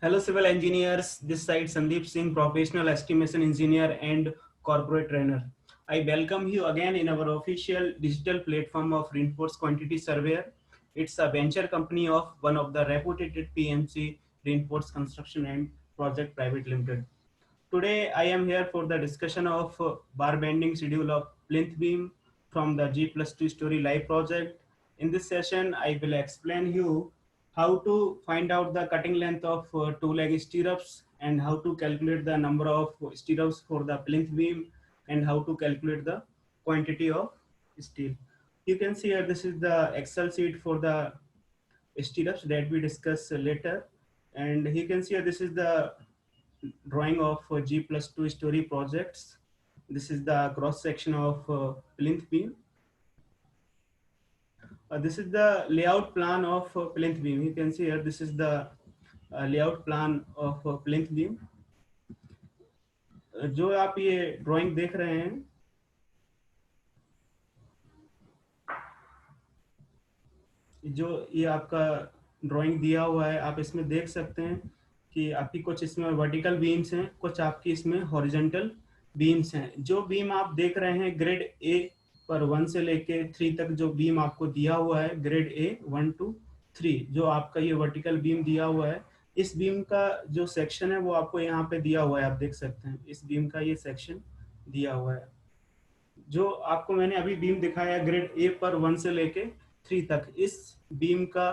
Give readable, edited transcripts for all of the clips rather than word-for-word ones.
Hello, civil engineers. This side Sandeep Singh, professional estimation engineer and corporate trainer. I welcome you again in our official digital platform of Reinforced Quantity Surveyor. It's a venture company of one of the reputed PMC, Reinforced Construction and Project Private Limited. Today, I am here for the discussion of bar bending schedule of plinth beam from the G+2 story live project. In this session, I will explain you how to find out the cutting length of two leg stirrups and how to calculate the number of stirrups for the plinth beam and how to calculate the quantity of steel. You can see here this is the Excel sheet for the stirrups that we discuss later, and you can see here this is the drawing of G+2 story projects. This is the cross section of plinth beam. This is the layout plan of plinth beam. You can see here this is the layout plan of plinth beam. जो आप ये drawing देख रहे हैं, जो ये आपका drawing दिया हुआ है, आप इसमें देख सकते हैं कि आपकी कुछ इसमें वर्टिकल बीम्स हैं, कुछ आपकी इसमें हॉरिजॉन्टल बीम्स हैं. जो बीम आप देख रहे हैं ग्रेड ए पर 1 से लेके 3 तक जो बीम आपको दिया हुआ है, ग्रेड ए 1 to 3, जो आपका ये वर्टिकल बीम दिया हुआ है, इस बीम का जो सेक्शन है वो आपको यहाँ पे दिया हुआ है. आप देख सकते हैं इस बीम का ये सेक्शन दिया हुआ है. जो आपको मैंने अभी बीम दिखाया ग्रेड ए पर 1 से लेके 3 तक, इस बीम का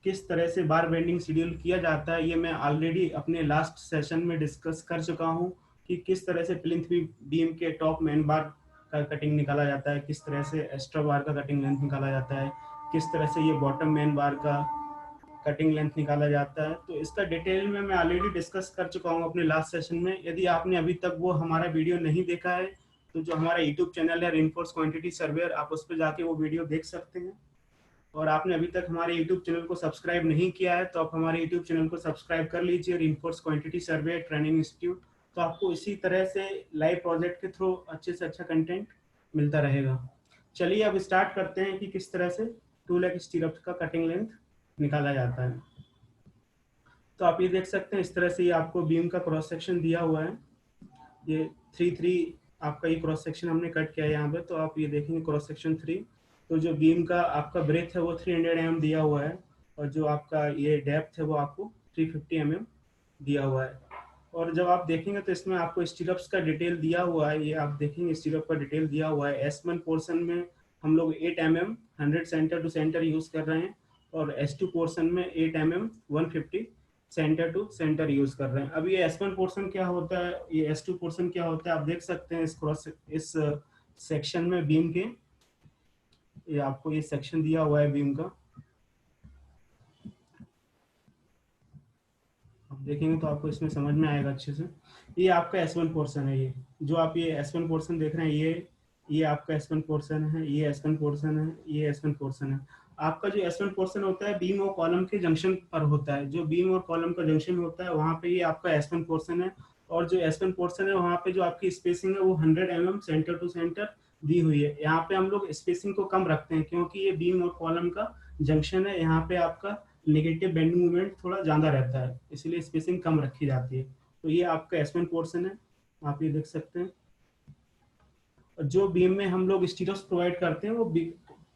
किस तरह से बार बेंडिंग शेड्यूल किया जाता है ये मैं ऑलरेडी अपने लास्ट सेशन में डिस्कस कर चुका हूं कि किस तरह से प्लिंथ बीम के टॉप मेन बार का कटिंग निकाला जाता है, किस तरह से एक्स्ट्रा बार का कटिंग लेंथ निकाला जाता है, किस तरह से ये बॉटम मेन बार का कटिंग लेंथ निकाला जाता है. तो इसका डिटेल में मैं ऑलरेडी डिस्कस कर चुका हूँ अपने लास्ट सेशन में. यदि आपने अभी तक वो हमारा वीडियो नहीं देखा है तो जो हमारा यूट्यूब चैनल है रेनफोर्स क्वांटिटी सर्वेयर, आप उस पर जाके वो वीडियो देख सकते हैं. और आपने अभी तक हमारे यूट्यूब चैनल को सब्सक्राइब नहीं किया है तो आप हमारे यूट्यूब चैनल को सब्सक्राइब कर लीजिए, reinforce quantity survey training institute. तो आपको इसी तरह से लाइव प्रोजेक्ट के थ्रू अच्छे से अच्छा कंटेंट मिलता रहेगा. चलिए अब स्टार्ट करते हैं कि किस तरह से 2 लेग स्टीरअप का कटिंग लेंथ निकाला जाता है. तो आप ये देख सकते हैं इस तरह से ये आपको बीम का क्रॉस सेक्शन दिया हुआ है. ये 3 आपका ये क्रॉस सेक्शन हमने कट किया है यहाँ पे. तो आप ये देखेंगे क्रॉस सेक्शन 3. तो जो बीम का आपका ब्रेथ है वो 300 mm दिया हुआ है और जो आपका ये डेप्थ है वो आपको 350 mm दिया हुआ है. और जब आप देखेंगे तो इसमें आपको स्टीरअप्स का डिटेल दिया हुआ है. ये आप देखेंगे स्टीरअप का डिटेल दिया हुआ है. S1 पोर्शन में हम लोग 8 mm 100 centre to centre use कर रहे हैं और S2 पोर्शन में 8 mm 150 centre to centre use कर रहे हैं. अब ये S1 पोर्शन क्या होता है, ये S2 पोर्शन क्या होता है, आप देख सकते हैं इस सेक्शन में बीम के ये आपको ये सेक्शन दिया हुआ है बीम का. आप देखेंगे तो आपको इसमें समझ में आएगा अच्छे से. ये आपका S1 पोर्शन है. ये जो आप ये S1 पोर्शन देख रहे हैं ये आपका S1 पोर्शन है, ये S1 पोर्शन है, ये S1 पोर्शन है. आपका जो S1 पोर्शन होता है बीम और कॉलम के जंक्शन पर होता है. जो बीम और कॉलम का जंक्शन होता है वहां पे ये आपका S1 पोर्शन है. और जो S1 पोर्शन है वहां पे जो आपकी स्पेसिंग है वो 100 mm सेंटर टू सेंटर दी हुई है. यहाँ पे हम लोग स्पेसिंग को कम रखते हैं क्योंकि ये बीम और कॉलम का जंक्शन है. यहाँ पे आपका नेगेटिव बेंडिंग मूवमेंट थोड़ा ज्यादा रहता है, इसलिए स्पेसिंग कम रखी जाती है. तो ये आपका S1 पोर्शन है, आप ये देख सकते हैं. जो बीम में हम लोग स्टीरअप्स प्रोवाइड करते हैं वो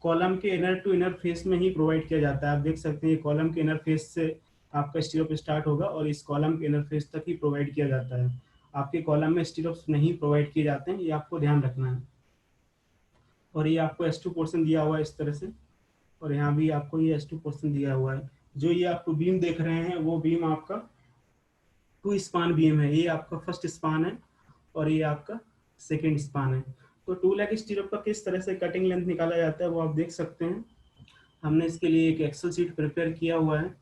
कॉलम के इनर टू इनर फेस में ही प्रोवाइड किया जाता है. आप देख सकते हैं कॉलम के इनर फेस से आपका स्टीरअप स्टार्ट होगा और इस कॉलम के इनर फेस तक ही प्रोवाइड किया जाता है. आपके कॉलम में स्टीरअप्स नहीं प्रोवाइड किए जाते हैं, ये आपको ध्यान रखना है. और ये आपको S2 पोर्शन दिया हुआ है इस तरह से, और यहाँ भी आपको ये S2 पोर्शन दिया हुआ है. जो ये आपको बीम देख रहे हैं वो बीम आपका 2 स्पान बीम है. ये आपका फर्स्ट स्पान है और ये आपका सेकेंड स्पान है. तो 2 लेग स्टीरअप का किस तरह से कटिंग लेंथ निकाला जाता है वो आप देख सकते हैं. हमने इसके लिए एक एक्सेल शीट प्रिपेयर किया हुआ है.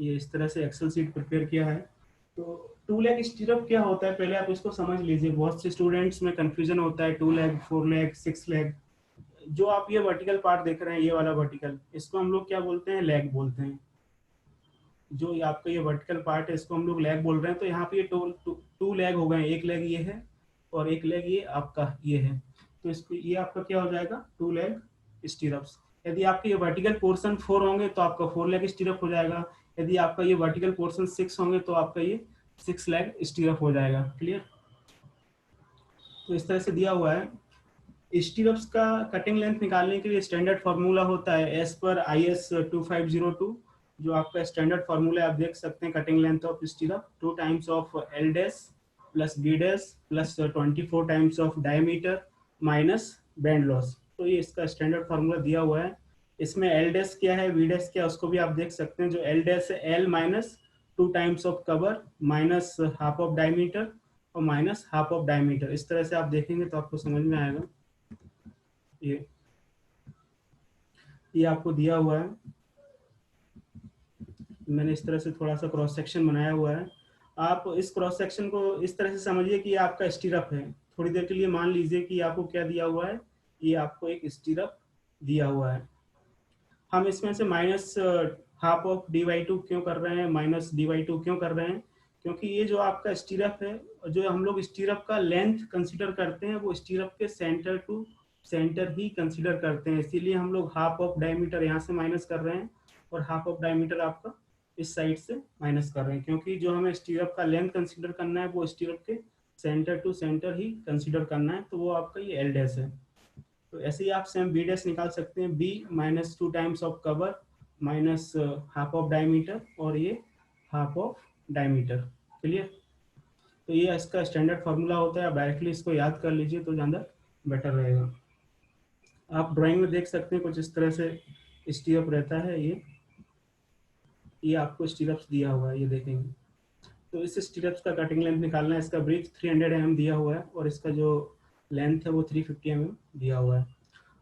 ये इस तरह से एक्सेल शीट प्रिपेयर किया है. तो 2 लेग स्टीरअप क्या होता है पहले आप इसको समझ लीजिए. बहुत से स्टूडेंट्स में कंफ्यूजन होता है 2 लेग 4 लेग 6 लेग. जो आप ये वर्टिकल पार्ट देख रहे हैं ये वाला वर्टिकल, इसको हम लोग क्या बोलते हैं, लेग बोलते हैं. जो ये आपका ये वर्टिकल पार्ट है इसको हम लोग लेग बोल रहे हैं. तो यहाँ पे ये 2 लेग हो गए. एक लेग ये है और एक लेग ये आपका ये है. तो इसको ये आपका क्या हो जाएगा 2 लेग स्टीरअप्स. यदि आपके ये वर्टिकल पोर्शन 4 होंगे तो आपका 4 लेग स्टीरअप हो जाएगा. यदि आपका ये वर्टिकल पोर्शन 6 होंगे तो आपका ये 6 लेग स्टीरअप हो जाएगा। क्लियर? तो इस तरह से दिया हुआ है। स्टीरअप्स का कटिंग लेंथ निकालने के लिए स्टैंडर्ड फार्मूला होता है एज पर IS 2502, जो आपका स्टैंडर्ड फार्मूला आप देख सकते हैं। Cutting length of स्टीरअप 2 times of L dash plus B dash plus 24 times of diameter minus bend loss. तो ये इसका स्टैंडर्ड फार्मूला दिया हुआ है। इसमें L डैश क्या है, V डैश क्या है, उसको भी आप देख सकते हैं। जो L डैश है L minus 2 times of cover minus half of diameter और माइनस हाफ ऑफ डायमीटर। इस तरह से आप देखेंगे तो आपको समझ में आएगा। ये आपको दिया हुआ है। मैंने इस तरह से थोड़ा सा क्रॉस सेक्शन बनाया हुआ है। आप इस क्रॉस सेक्शन को इस तरह से समझिए कि ये आपका स्टीरअप है। थोड़ी देर के लिए मान लीजिए कि आपको क्या दिया हुआ है, ये आपको एक स्टीरअप दिया हुआ है। हम इसमें से माइनस हाफ ऑफ dy2 क्यों कर रहे हैं, माइनस dy2 क्यों कर रहे हैं? क्योंकि ये जो आपका स्टीरअप है, जो हम लोग स्टीरअप का लेंथ कंसीडर करते हैं, वो स्टीरअप के सेंटर टू सेंटर ही कंसीडर करते हैं। इसीलिए हम लोग हाफ ऑफ डायमीटर यहाँ से माइनस कर रहे हैं और हाफ ऑफ डायमीटर आपका इस साइड से माइनस कर रहे हैं, क्योंकि जो हमें स्टीरअप का लेंथ कंसीडर करना है वो स्टीरअप के सेंटर टू सेंटर ही कंसीडर करना है। तो वो आपका ये एल डैश है। तो ऐसे ही आप सेम बी डैश निकाल सकते हैं। B minus 2 times of cover minus half of diameter और ये हाफ ऑफ डायमीटर। क्लियर? तो ये इसका स्टैंडर्ड फार्मूला होता है। आप डायरेक्टली इसको याद कर लीजिए तो ज़्यादा बेटर रहेगा। आप ड्राइंग में देख सकते हैं कुछ इस तरह से स्टीरअप रहता है। ये आपको स्टीरअप्स दिया हुआ है, ये देखेंगे। तो इस स्टीरअप्स का कटिंग लेंथ निकालना है। इसका ब्रीथ 300 mm दिया हुआ है और इसका जो लेंथ है वो 350 mm दिया हुआ है।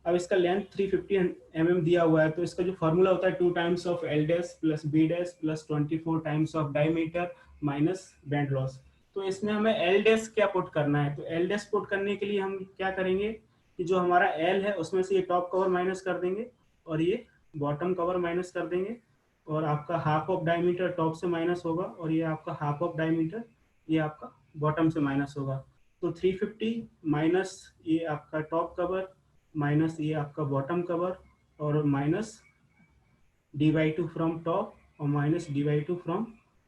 अब इसका लेंथ 350 mm दिया हुआ है, तो इसका जो फार्मूला होता है 2 times of L dash plus B dash plus 24 times of diameter minus bend loss. तो इसमें हमें L डैश क्या पुट करना है? तो L डैश पुट करने के लिए हम क्या करेंगे कि जो हमारा L है उसमें से ये टॉप कवर माइनस कर देंगे और ये बॉटम कवर माइनस कर देंगे, और आपका हाफ ऑफ डायमीटर टॉप से माइनस होगा और ये आपका हाफ ऑफ डायमीटर ये आपका बॉटम से माइनस होगा। तो 350 माइनस ये आपका टॉप कवर माइनस ये आपका बॉटम कवर और माइनस dy2 फ्रॉम टॉप और माइनस dy2 फ्रॉम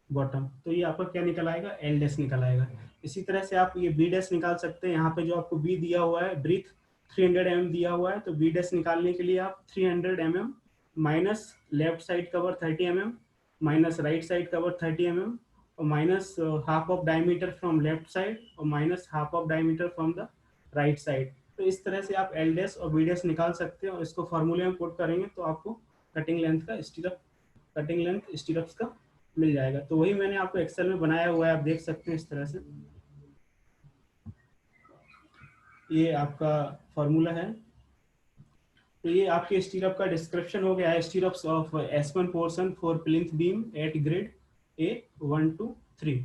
बॉटम। तो ये आपका क्या निकल आएगा? L डैश निकल आएगा। इसी तरह से आप ये B डैश निकाल सकते हैं। यहाँ पे जो आपको B दिया हुआ है, ब्रीथ 300 mm दिया हुआ है, तो B डैश निकालने के लिए आप 300 mm minus left side cover 30 mm minus right side cover 30 mm और minus half of diameter from left side और minus half of diameter from the right side. तो इस तरह से आप L डैश और B डैश निकाल सकते हैं और इसको फॉर्मूले में पुट करेंगे तो आपको कटिंग लेंथ का कटिंग लेंथ स्टीरअप्स का मिल जाएगा। तो वही मैंने आपको एक्सेल में बनाया हुआ है, आप देख सकते हैं इस तरह से। ये आपका फॉर्मूला है। तो ये आपके स्टीरअप का डिस्क्रिप्शन हो गया है। Stirrups of S1 portion for plinth beam at grade A1 to 3।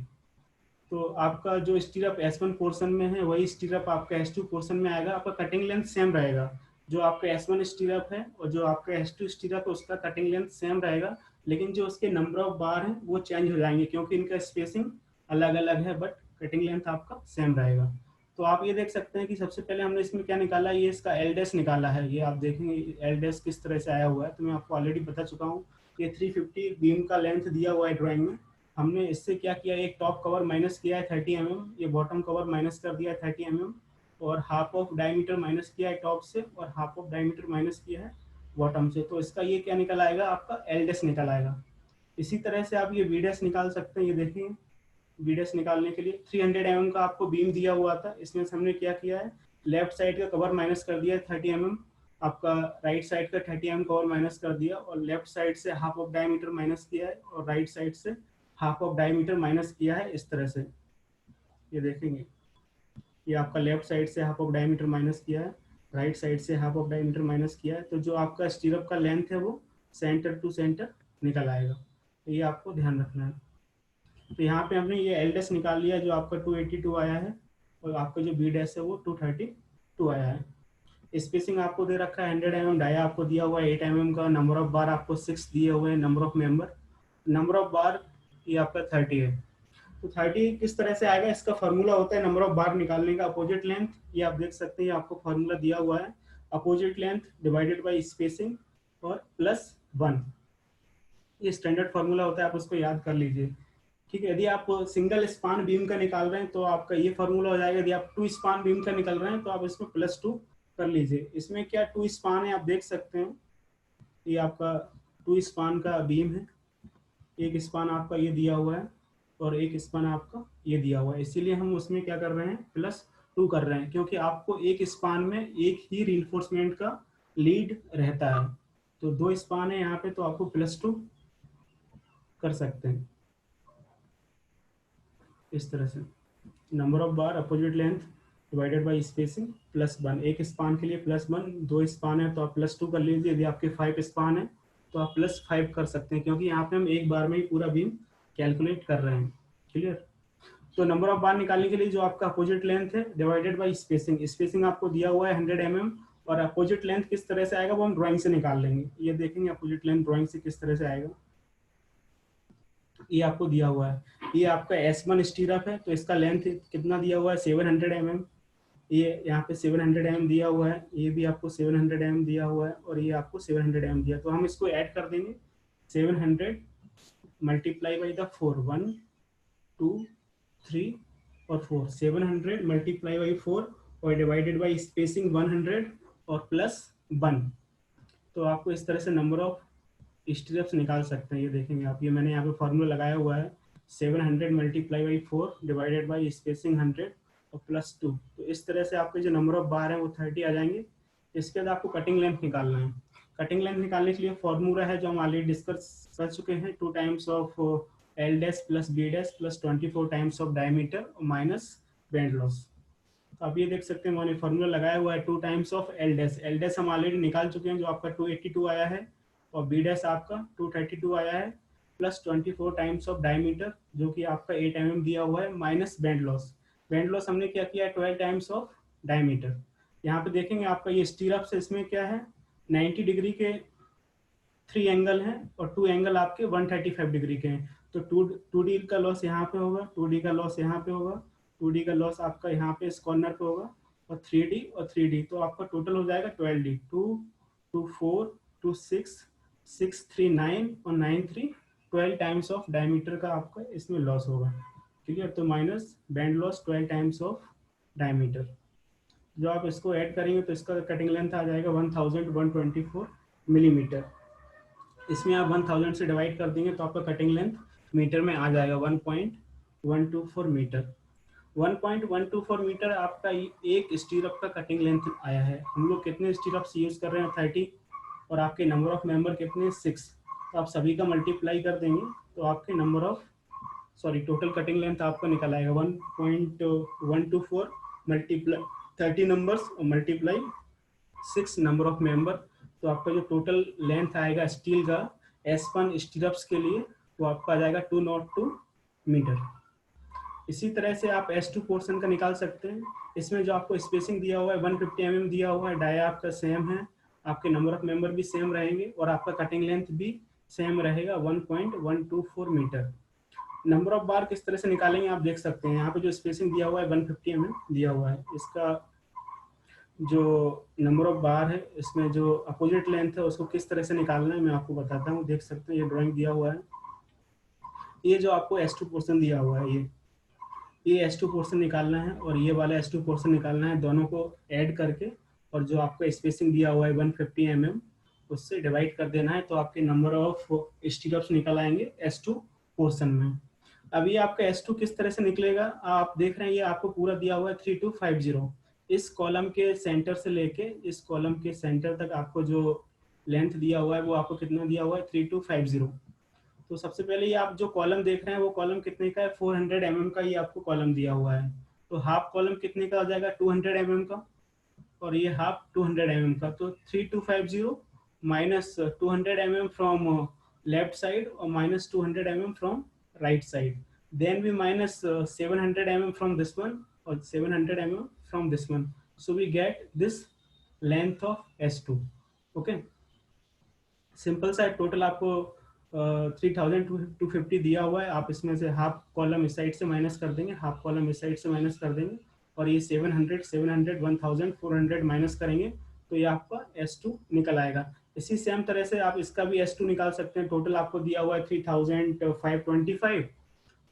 तो आपका जो स्टीरअप S1 पोर्शन में है वही स्टीरअप आपका S2 पोर्शन में आएगा। आपका कटिंग लेंथ सेम रहेगा। जो आपका S1 स्टीरअप है और जो आपका S2 स्टीरअप है उसका कटिंग लेंथ सेम रहेगा, लेकिन जो उसके नंबर ऑफ बार हैं वो चेंज हो जाएंगे क्योंकि इनका स्पेसिंग अलग अलग है, बट कटिंग लेंथ आपका सेम रहेगा। तो आप ये देख सकते हैं कि सबसे पहले हमने इसमें क्या निकाला, ये इसका एल डैश निकाला है। ये आप देखेंगे एल डैश किस तरह से आया हुआ है, तो मैं आपको ऑलरेडी बता चुका हूँ। ये 350 बीम का लेंथ दिया हुआ है ड्राइंग में। हमने इससे क्या किया, एक टॉप कवर माइनस किया है 30 mm, ये बॉटम कवर माइनस कर दिया है 30 mm और हाफ ऑफ डायमीटर माइनस किया है टॉप से और हाफ ऑफ डायमीटर माइनस किया है बॉटम से। तो इसका ये क्या निकल आएगा, आपका एल डैश निकल आएगा। इसी तरह से आप ये वी डैश निकाल सकते हैं। ये देखेंगे वी डैश निकालने के लिए 300 mm का आपको बीम दिया हुआ था। इसमें से हमने क्या किया है, लेफ्ट साइड का कवर माइनस कर दिया है 30 mm, आपका राइट साइड का 30 mm कवर माइनस कर दिया और लेफ्ट साइड से हाफ ऑफ डायमीटर माइनस किया है और राइट साइड से हाफ ऑफ डायमीटर माइनस किया है। इस तरह से ये देखेंगे, ये आपका लेफ्ट साइड से हाफ ऑफ डायमीटर माइनस किया है, राइट साइड से हाफ ऑफ डायमीटर माइनस किया है। तो जो आपका स्टीरअप का लेंथ है वो सेंटर टू सेंटर निकल आएगा। तो ये आपको ध्यान रखना है। तो यहाँ पे हमने ये एल डैश निकाल लिया जो आपका 282 आया है और आपका जो बी डैश है वो 232 आया है। स्पेसिंग आपको दे रखा है 100 mm, डाया आपको दिया हुआ है 8 mm का, नंबर ऑफ बार आपको 6 दिए हुए हैं, number of member, number of बार ये आपका 30 है। तो 30 किस तरह से आएगा, इसका फॉर्मूला होता है नंबर ऑफ बार निकालने का अपोजिट लेंथ। ये आप देख सकते हैं, आपको फॉर्मूला दिया हुआ है opposite length divided by spacing और प्लस 1। ये स्टैंडर्ड फार्मूला होता है, आप उसको याद कर लीजिए। ठीक है, यदि आप सिंगल स्पान बीम का निकाल रहे हैं तो आपका ये फार्मूला हो जाएगा। यदि आप टू स्पान बीम का निकल रहे हैं तो आप इसमें +2 कर लीजिए। इसमें क्या टू स्पान है, आप देख सकते हैं, ये आपका टू स्पान का बीम है। एक स्पान आपका ये दिया हुआ है और एक स्पान आपका ये दिया हुआ है, इसीलिए हम उसमें क्या कर रहे हैं, +2 कर रहे हैं, क्योंकि आपको एक स्पान में एक ही रिइंफोर्समेंट का लीड रहता है। तो 2 स्पान है यहाँ पे, तो आपको +2 कर सकते हैं इस तरह से। Number of bar opposite length divided by spacing +1। एक स्पान के लिए +1, 2 स्पान है तो आप +2 कर लीजिए। यदि आपके 5 स्पान है तो आप +5 कर सकते हैं, क्योंकि यहाँ पे हम एक बार में ही पूरा बीम कैलकुलेट कर रहे हैं। क्लियर। तो नंबर ऑफ बार निकालने के लिए जो आपका अपोजिट लेंथ है डिवाइडेड बाई स्पेसिंग, स्पेसिंग आपको दिया हुआ है 100 mm, और अपोजिट लेंथ किस तरह से आएगा वो हम ड्राइंग से निकाल लेंगे। ये देखेंगे अपोजिट लेंथ ड्राइंग से किस तरह से आएगा। ये आपको दिया हुआ है, ये आपका S1 स्टीरअप है, तो इसका लेंथ कितना दिया हुआ है, 700 mm। ये यहाँ पे 700 mm दिया हुआ है, ये भी आपको 700 mm दिया हुआ है, और ये आपको 700 mm दिया। तो हम इसको ऐड कर देंगे, 700 मल्टीप्लाई बाई द 4, 1 2 3 और 4, 700 मल्टीप्लाई बाई 4 और डिवाइडेड बाई स्पेसिंग 100 और +1। तो आपको इस तरह से नंबर ऑफ स्टेप्स निकाल सकते हैं। ये देखेंगे आप, ये मैंने यहाँ पे फॉर्मूला लगाया हुआ है, 700 multiply by 4 divided by spacing 100 और +2। तो इस तरह से आपके जो नंबर ऑफ बार है वो 30 आ जाएंगे। इसके बाद आपको कटिंग लेंथ निकालना है। कटिंग लेंथ निकालने के लिए फॉर्मूला है जो हम ऑलरेडी डिस्कस कर चुके हैं, 2 times of L dash plus B dash plus 24 times of diameter minus bend loss. तो आप ये देख सकते हैं मैंने फॉर्मूला लगाया हुआ है, 2 times of L dash. L dash हम ऑलरेडी निकाल चुके हैं, जो आपका 282 आया है, और B डैश आपका 232 आया है, प्लस 24 टाइम्स ऑफ डायमीटर जो कि आपका 8 mm दिया हुआ है, minus bend loss. Bend loss हमने क्या किया है, 12 टाइम्स ऑफ डायमीटर। यहाँ पे देखेंगे आपका ये स्टीरअप्स, इसमें क्या है, 90 डिग्री के 3 एंगल हैं और 2 एंगल आपके 135 डिग्री के हैं। तो 2D का लॉस यहाँ पे होगा, 2D का लॉस यहाँ पे होगा, 2D का लॉस आपका यहाँ पे इस कॉर्नर पे होगा, और 3D और 3D, तो आपका टोटल हो जाएगा 12D। 2 2 4 2 6 6 3 9 और 9 3 12 टाइम्स ऑफ डायमीटर का आपका इसमें लॉस होगा। क्लियर। तो minus bend loss 12 times of diameter. जो आप इसको ऐड करेंगे तो इसका कटिंग लेंथ आ जाएगा 1124 मिलीमीटर। इसमें आप 1000 से डिवाइड कर देंगे तो आपका कटिंग लेंथ मीटर में आ जाएगा 1.124 मीटर। 1.124 मीटर आपका एक स्टीरअप का कटिंग लेंथ आया है। हम लोग कितने स्टीरअप्स यूज कर रहे हैं, 30, और आपके नंबर ऑफ मेंबर कितने, 6। तो आप सभी का मल्टीप्लाई कर देंगे तो आपके number of total cutting length आपका निकल आएगा 1.124 मल्टीप्लाई 30 नंबर्स और मल्टीप्लाई 6 नंबर ऑफ मेंबर। तो आपका जो टोटल लेंथ आएगा स्टील का S1 स्टीरअप्स के लिए वो आपका आ जाएगा 202 मीटर। इसी तरह से आप S2 पोर्शन का निकाल सकते हैं। इसमें जो आपको स्पेसिंग दिया हुआ है 150 mm दिया हुआ है, डाया आपका सेम है, आपके नंबर ऑफ मेंबर भी सेम रहेंगे, और आपका कटिंग लेंथ भी सेम रहेगा 1.124 मीटर। नंबर ऑफ बार किस तरह से निकालेंगे आप देख सकते हैं, यहाँ पे जो स्पेसिंग दिया हुआ है 150 mm दिया हुआ है, इसका जो नंबर ऑफ बार है इसमें जो अपोजिट लेंथ है उसको किस तरह से निकालना है मैं आपको बताता हूँ। देख सकते हैं ये ड्राइंग दिया हुआ है, ये जो आपको S2 पोर्शन दिया हुआ है, ये S2 पोर्शन निकालना है और ये वाला S2 पोर्शन निकालना है, दोनों को ऐड करके, और जो आपका स्पेसिंग दिया हुआ है 150 mm उससे डिवाइड कर देना है, तो आपके नंबर ऑफ स्टीरअप्स निकल आएंगे S2 पोर्शन में। अब ये आपका S2 किस तरह से निकलेगा, आप देख रहे हैं ये आपको पूरा दिया हुआ है 3250। इस कॉलम के सेंटर से लेके इस कॉलम के सेंटर तक आपको जो लेंथ दिया हुआ है वो आपको कितना दिया हुआ है, 3250। तो सबसे पहले ये आप जो कॉलम देख रहे हैं वो कॉलम कितने का है, 400 mm का ये आपको कॉलम दिया हुआ है। तो हाफ कॉलम कितने का आ जाएगा, 200 mm का, और ये हाफ 200 mm का। तो 3250 minus 200 mm from left side और minus 200 mm from right side, then we minus 700 mm from this one or 700 mm from this one, so we get this length of S2। okay, simple सा total आपको 3250 दिया हुआ है, आप इसमें से half column इस साइड से माइनस कर देंगे, हाफ कॉलम इस साइड से माइनस कर देंगे, और ये 700 700 1400 माइनस करेंगे तो ये आपका S2 निकल आएगा। इसी सेम तरह से आप इसका भी S2 निकाल सकते हैं। टोटल आपको दिया हुआ है 3525।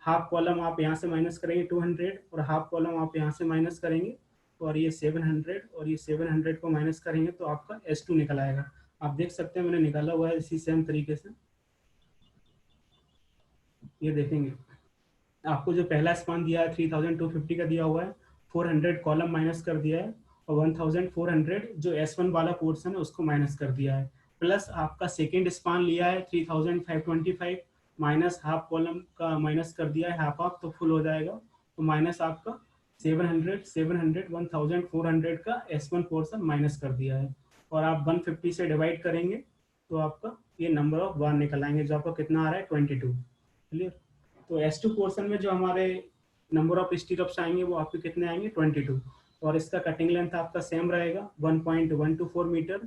हाफ कॉलम आप यहाँ से माइनस करेंगे 200 और हाफ कॉलम आप यहाँ से माइनस करेंगे और ये 700 और ये 700 को माइनस करेंगे तो आपका S2 निकल आएगा। आप देख सकते हैं मैंने निकाला हुआ है इसी सेम तरीके से। ये देखेंगे आपको जो पहला स्पान दिया है 3250 का दिया हुआ है, 400 कॉलम माइनस कर दिया है और 1400 जो S1 वाला पोर्शन है उसको माइनस कर दिया है। प्लस आपका सेकेंड स्पान लिया है 3525 माइनस हाफ कॉलम का माइनस कर दिया है, हाफ हाफ तो फुल हो जाएगा, तो माइनस आपका 700 1400 का S1 पोर्शन माइनस कर दिया है और आप 150 से डिवाइड करेंगे तो आपका ये नंबर ऑफ बार निकल आएंगे जो आपका कितना आ रहा है 22। क्लियर। तो S2 पोर्शन में जो हमारे नंबर ऑफ स्टीरअप्स आएंगे वो आपके कितने आएंगे 22 और इसका कटिंग लेंथ आपका सेम रहेगा 1.124 मीटर।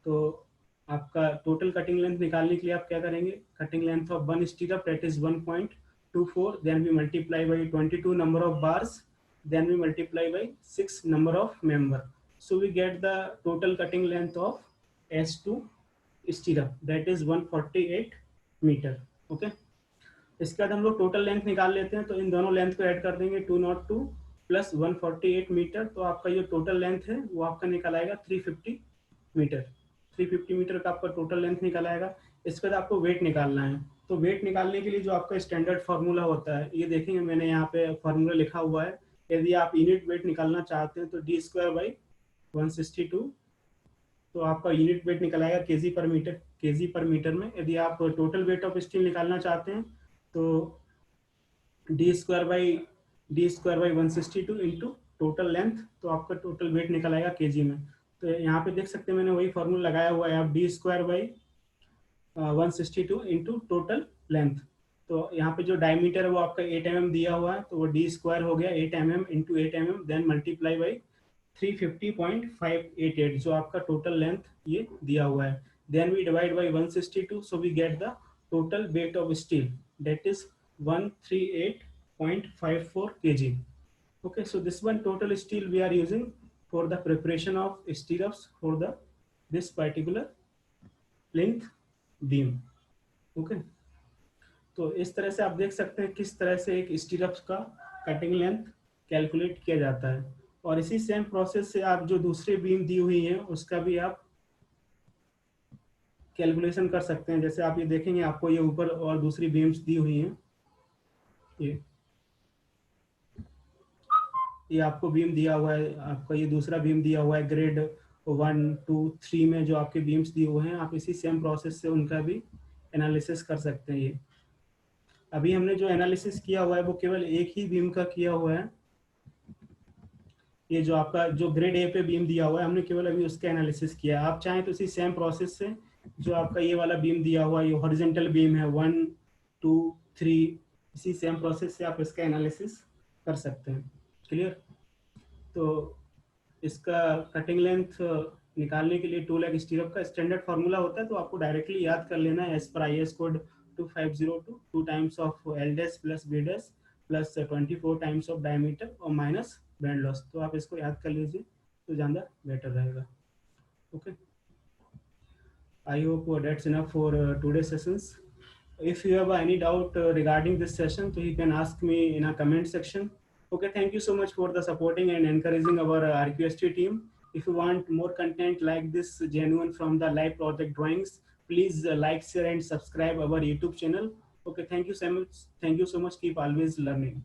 तो आपका टोटल कटिंग लेंथ निकालने के लिए आप क्या करेंगे, cutting length of one stirrup that is 1.24, then we multiply by 22 number of bars, then we multiply by 6 number of member, so we get the total cutting length of S2 stirrup that is 148 meter। okay, इसके बाद हम लोग total length निकाल लेते हैं, तो इन दोनों length को ऐड कर देंगे 202 प्लस 148 मीटर, तो आपका ये टोटल लेंथ है वो आपका निकल आएगा 350 मीटर। 350 मीटर का आपका टोटल लेंथ निकल आएगा। इसके बाद आपको वेट निकालना है, तो वेट निकालने के लिए जो आपका स्टैंडर्ड फार्मूला होता है ये देखेंगे मैंने यहाँ पे फार्मूला लिखा हुआ है। यदि आप यूनिट वेट निकालना चाहते हैं तो d²/162, तो आपका यूनिट वेट निकल आएगा केजी पर मीटर में। यदि आप टोटल वेट ऑफ स्टील निकालना चाहते हैं तो d²/162 इंटू टोटल लेंथ, तो आपका टोटल वेट निकल आएगा केजी में। तो यहाँ पे देख सकते हैं मैंने वही फॉर्मूला लगाया हुआ है, आप d²/162 इंटू टोटल लेंथ। तो यहाँ पे जो डायमीटर है वो आपका 8 mm दिया हुआ है, तो वो d² हो गया 8 mm into 8 mm, then multiply by 350.588 जो आपका टोटल लेंथ ये दिया हुआ है, then we divide by 162, so we get the total weight of steel that is 138.54 kg। okay, so this one total steel we are using for the preparation of stirrups for the this particular length beam। okay, तो इस तरह से आप देख सकते हैं किस तरह से एक स्टीरअप का कटिंग लेंथ कैलकुलेट किया जाता है। और इसी सेम प्रोसेस से आप जो दूसरी बीम दी हुई है उसका भी आप कैलकुलेशन कर सकते हैं। जैसे आप ये देखेंगे आपको ये ऊपर और दूसरी बीम्स दी हुई हैं, ये आपको बीम दिया हुआ है, आपका ये दूसरा बीम दिया हुआ है ग्रेड 1 2 3 में जो आपके बीम्स दिए हुए हैं, आप इसी सेम प्रोसेस से उनका भी एनालिसिस कर सकते हैं। ये अभी हमने जो एनालिसिस किया हुआ है वो केवल एक ही बीम का किया हुआ है। ये जो आपका जो ग्रेड ए पे बीम दिया हुआ है हमने केवल अभी उसका एनालिसिस किया है। आप चाहें तो इसी सेम प्रोसेस से जो आपका ये वाला बीम दिया हुआ है, ये हॉरिजॉन्टल बीम है 1 2 3, इसी सेम प्रोसेस से आप इसका एनालिसिस कर सकते हैं। क्लियर। तो इसका कटिंग लेंथ निकालने के लिए 2 लाख स्टीरअप का स्टैंडर्ड फार्मूला होता है, तो आपको डायरेक्टली याद कर लेना है as per IS code 2502, 2 times of L dash plus B dash plus 24 times of diameter और माइनस बैंड लॉस। तो आप इसको याद कर लीजिए तो ज़्यादा बेटर रहेगा। Okay, I hope that's enough for today sessions. If you have any doubt regarding this session, so you can ask me in a comment section. Okay, thank you so much for the supporting and encouraging our RQST team. If you want more content like this genuine from the live project drawings, please like, share and subscribe our YouTube channel. Okay, thank you so much. Thank you so much. Keep always learning.